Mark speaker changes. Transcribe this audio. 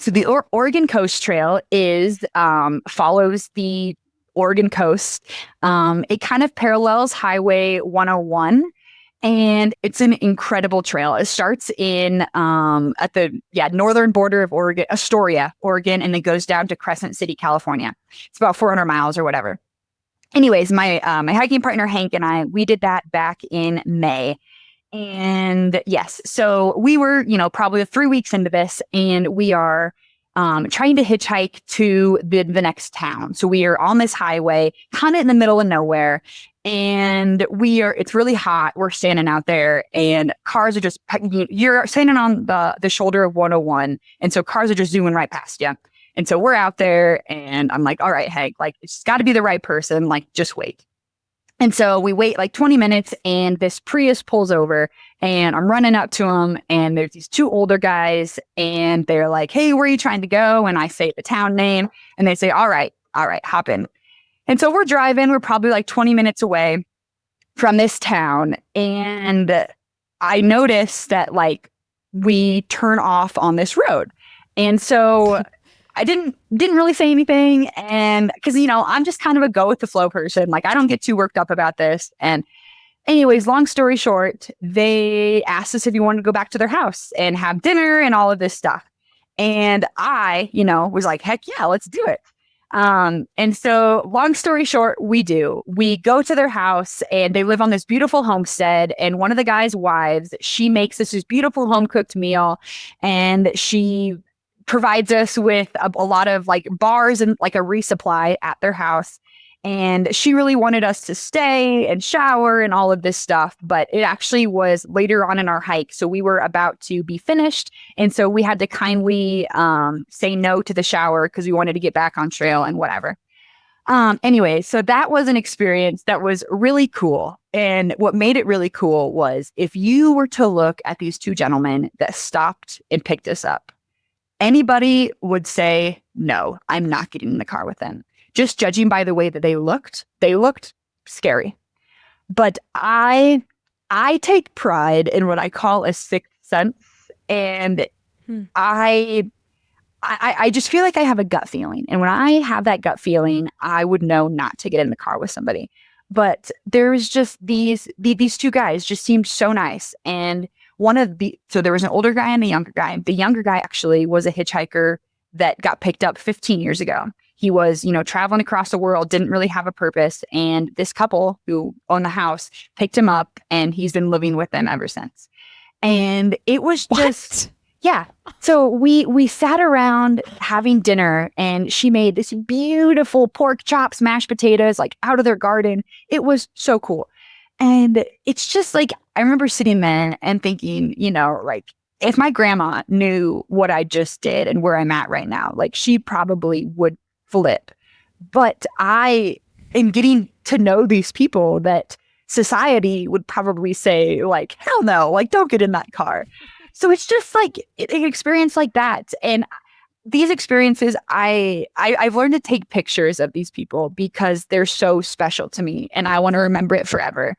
Speaker 1: So the Oregon Coast Trail is follows the Oregon coast. It kind of parallels Highway 101, and it's an incredible trail. It starts in at the northern border of Oregon, Astoria, Oregon, and then goes down to Crescent City, California. It's about 400 miles or whatever. Anyways, my hiking partner Hank and we did that back in May. And yes, so we were, probably 3 weeks into this, and we are trying to hitchhike to the next town. So we are on this highway, kind of in the middle of nowhere, and it's really hot. We're standing out there, and cars are just, you're standing on the shoulder of 101, and so cars are just zooming right past you. And so we're out there, and I'm like, all right, Hank, like, it's got to be the right person, like, just wait. And so we wait like 20 minutes, and this Prius pulls over, and I'm running up to him, and there's these two older guys, and they're like, hey, where are you trying to go? And I say the town name, and they say, all right, hop in. And so we're driving. We're probably like 20 minutes away from this town, and I notice that like we turn off on this road. And so I didn't really say anything, and because I'm just kind of a go with the flow person. Like, I don't get too worked up about this. And anyways, long story short, they asked us if you wanted to go back to their house and have dinner and all of this stuff. And I, was like, heck yeah, let's do it. And so long story short, we go to their house, and they live on this beautiful homestead. And one of the guy's wives, she makes us this beautiful home cooked meal, and she provides us with a lot of like bars and like a resupply at their house. And she really wanted us to stay and shower and all of this stuff, but it actually was later on in our hike. So we were about to be finished. And so we had to kindly say no to the shower because we wanted to get back on trail and whatever. Anyway, so that was an experience that was really cool. And what made it really cool was if you were to look at these two gentlemen that stopped and picked us up, anybody would say, no, I'm not getting in the car with them. Just judging by the way that they looked scary. But I take pride in what I call a sixth sense. And I just feel like I have a gut feeling. And when I have that gut feeling, I would know not to get in the car with somebody. But there's just these two guys just seemed so nice. And so there was an older guy and a younger guy. The younger guy actually was a hitchhiker that got picked up 15 years ago. He was, traveling across the world, didn't really have a purpose. And this couple who owned the house picked him up, and he's been living with them ever since. And it was just, yeah. So we sat around having dinner, and she made this beautiful pork chops, mashed potatoes, like out of their garden. It was so cool. And it's just like, I remember sitting there and thinking, like, if my grandma knew what I just did and where I'm at right now, like, she probably would flip. But I am getting to know these people that society would probably say, like, hell no, like, don't get in that car. So it's just like an experience like that. And these experiences, I've learned to take pictures of these people because they're so special to me, and I want to remember it forever.